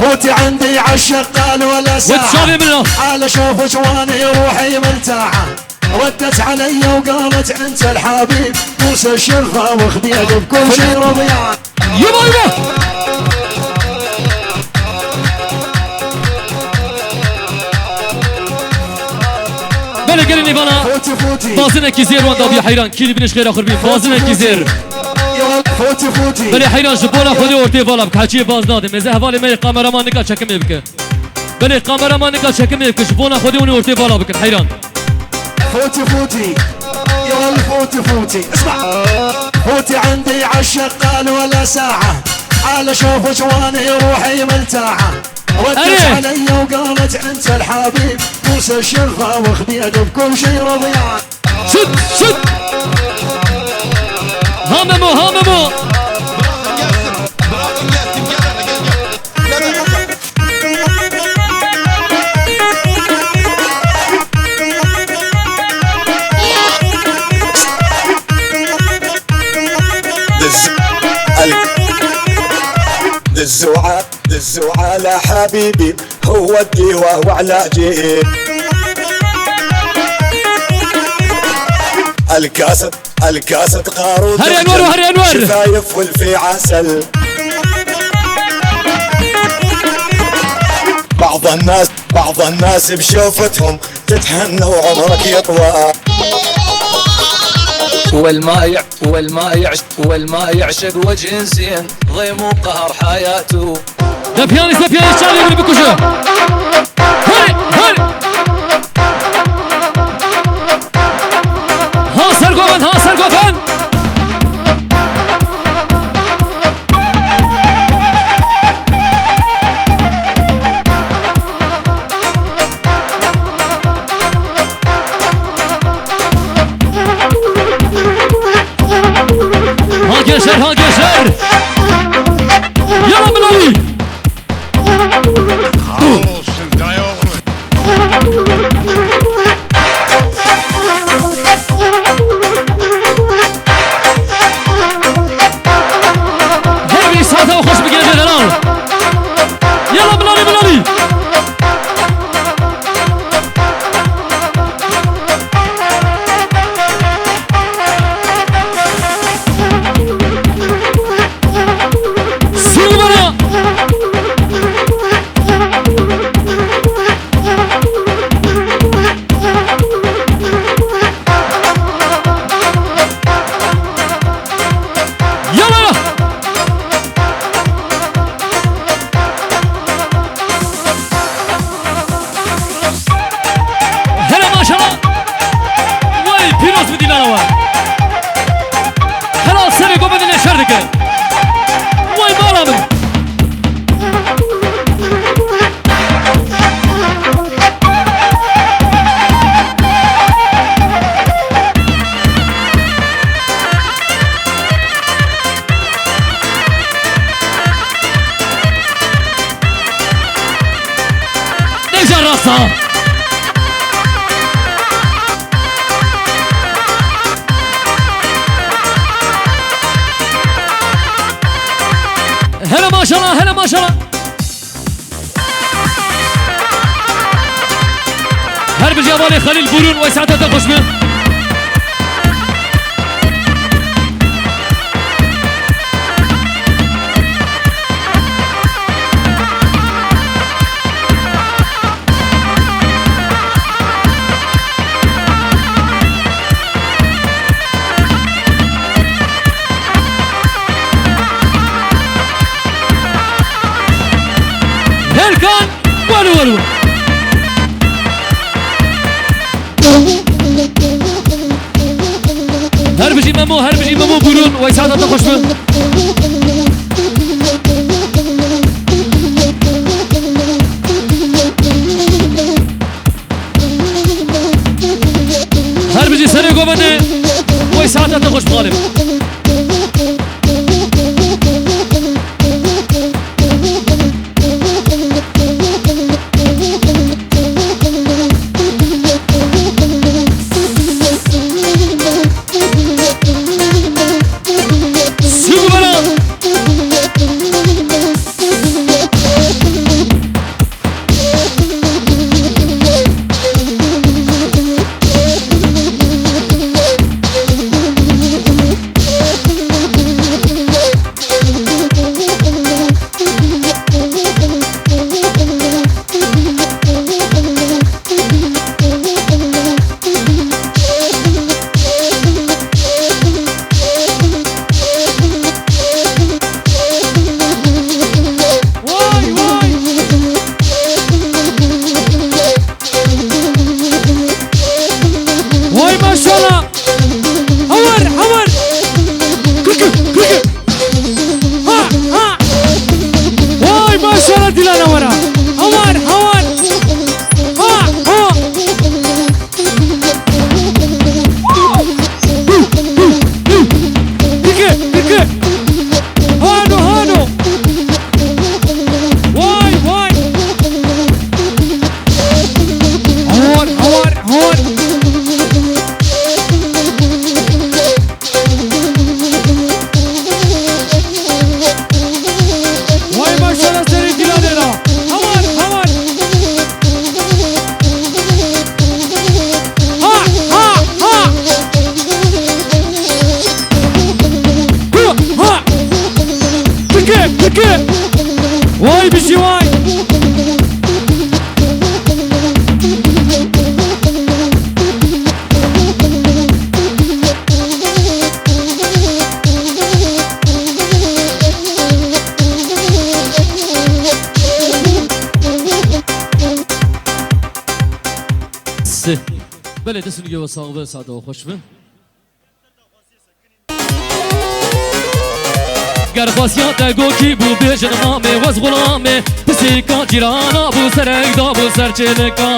فوتي عندي عالشقال ولا ساعة على شوف جواني روحي مرتاحة ردت علي وقالت انت الحبيب موسى الشرفة وخديت بكل شي رضيان يبا يبا بله قلني بنا فازنا كيزير واندا بيا حيران كيلي بنش غير اخر بين فازنا كيزير فوتي بله حيران جبونا خودي ورتي فالا بك حاجي باز نادم مزه حواله مي كاميرامان نكا چكم بك بله كاميرامان نكا چكم بك جبونا خودي وني ورتي فالا بك حيران فوتي يا فوتي اسمع فوتي عندي عالشقال ولا ساعة على شوف جواني روحي مرتاحة ردت علي وقالت انت الحبيب موسى الشرفة وخديت بكل شي رضيان شد هاممو دزوا على حبيبي هو الدواء وعلاجي الكاسة قارود هري انوار شفايف والفي عسل بعض الناس بشوفتهم تتهنى وعمرك يطوى والما يعشق وجه انسان ضيم وقهر حياته ده بيانيست شارلي من بكوشة هاي ها سرقوفن ها جشر يلا بلالي هربي ساعته وخش بقية جلال يلا بلالي راسها هلا ما شاء الله هرب الجبالي خليل بورون ويسعدها تخش منه هركان ولو هربجي مامو بورون ويسعدها تخش منه هربجي سنة قومني ويسعدها تخش بغالب يلا ورا هوار هوار ها ها ديكي هانو هانو واي واي هوار هوار هوار واي ما شاء الله سريع جلالنا هوار هوار ها ها ها ها بكي واي بشي واي بله دستون گه و ساقبه ساده و خوش به گر خواستیات گو کی بو بیجن نامه وز غلامه پسی کان جیرانا بو سرک دا بو سرچنکا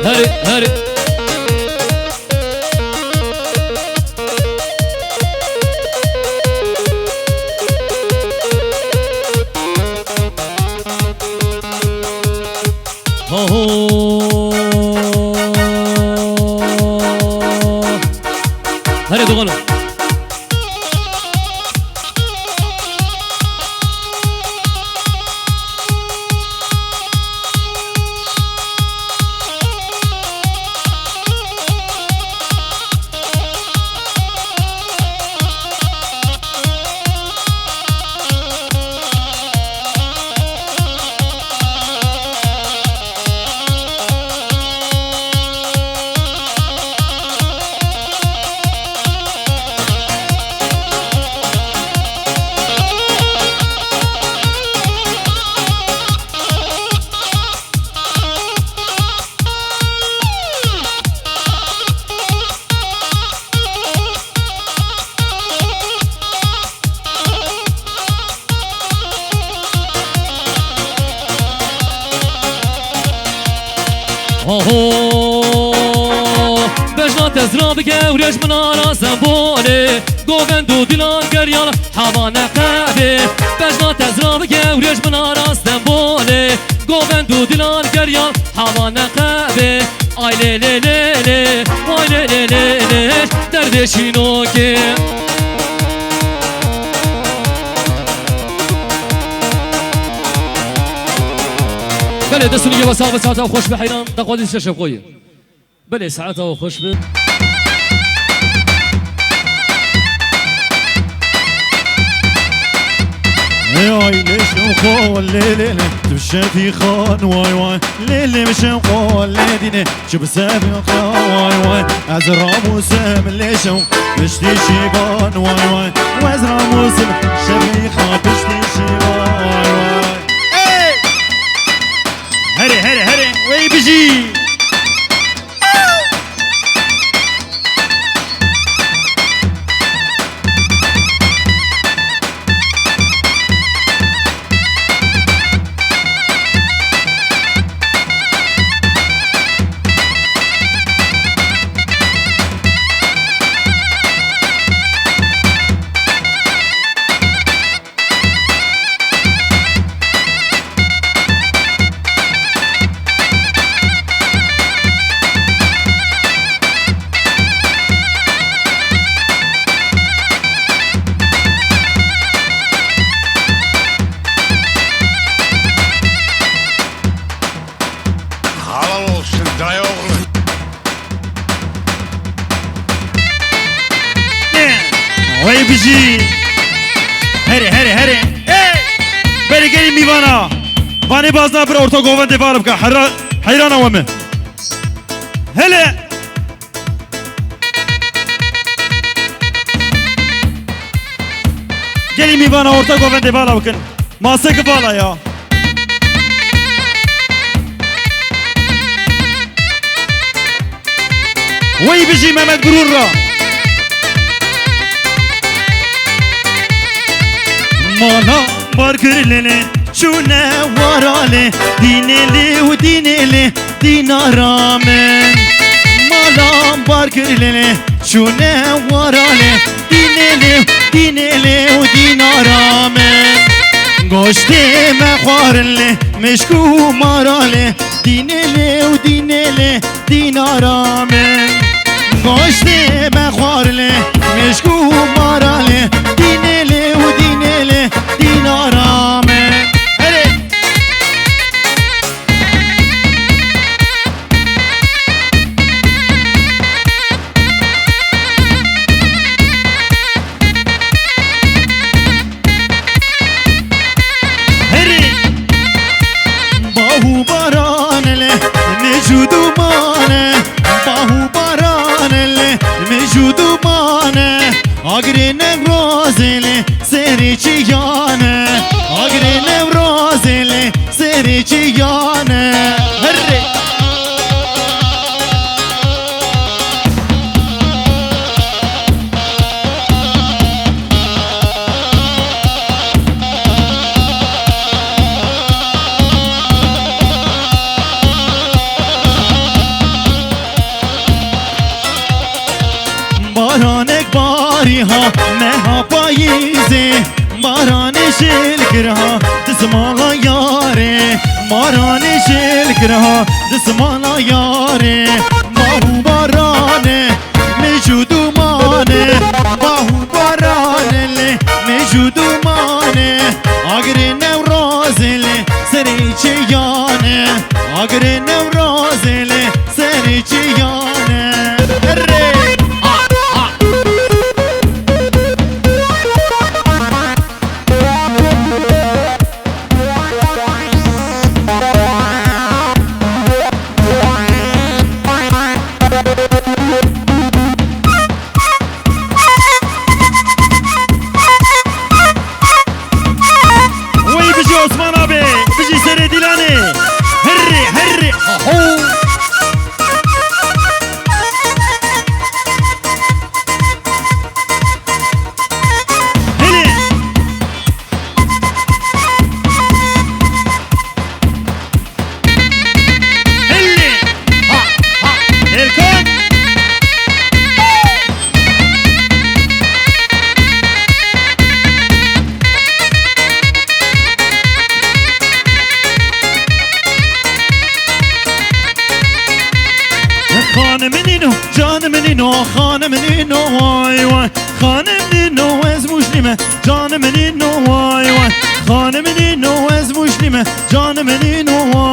هري هري هري دوغانو بجنا تزرا بگه و رش منارا زنباله گوگندو دیلان گریان حوانه قبه بجنا تزرا بگه و رش منارا زنباله گوگندو دیلان گریان حوانه قبه آی لی لی لی لی آی لی لی لی لی دردشینو که بله دستونی یه واسه ساعتها خوش به حیران دقوادی شش خویه بله ساعتها خوش به ياي ليش نقول ليلي تمشي خان واي واي ليلي مش نقول ليديني شوف سامي واي واي ازرع موسم ليش مشتي شيبان واي واي وازرع موسم شبيخة مشتي شيبان واي واي هري هري هري وي بيجي وای بجی هری بری گری میوانا وانی بازنا بر ارتا گوون دیوار بکن حیران اومه هله گلی میوانا ارتا گوون دیوار بکن ماسه کفالا یا وی بجی محمد برور را مالا بار کرلله چونه وراله دینله و دینله دینارامن مالا بار کرلله چونه وراله دینله و دینارامن گوشته مخوارله مشکو ماراله دینله و دینارامن گوشته مخوارله مشکو ماراله دینله و دینارامن آگری نورازله سری چیانه آگری نورازله سری چیانه هره بارانک باری ها مها پاییزه باران شل کرها دسمالا یاره باران شل کرها دسمالا یاره باهو بارانه میجودو مانه باهو بارانه میجودو مانه آگره نورازله سری چیانه آگره نورازله سری چیانه خانم نینو وای وای خانم نینو از مسلمه جانم نینو وای وای خانم نینو از مسلمه جانم نینو وای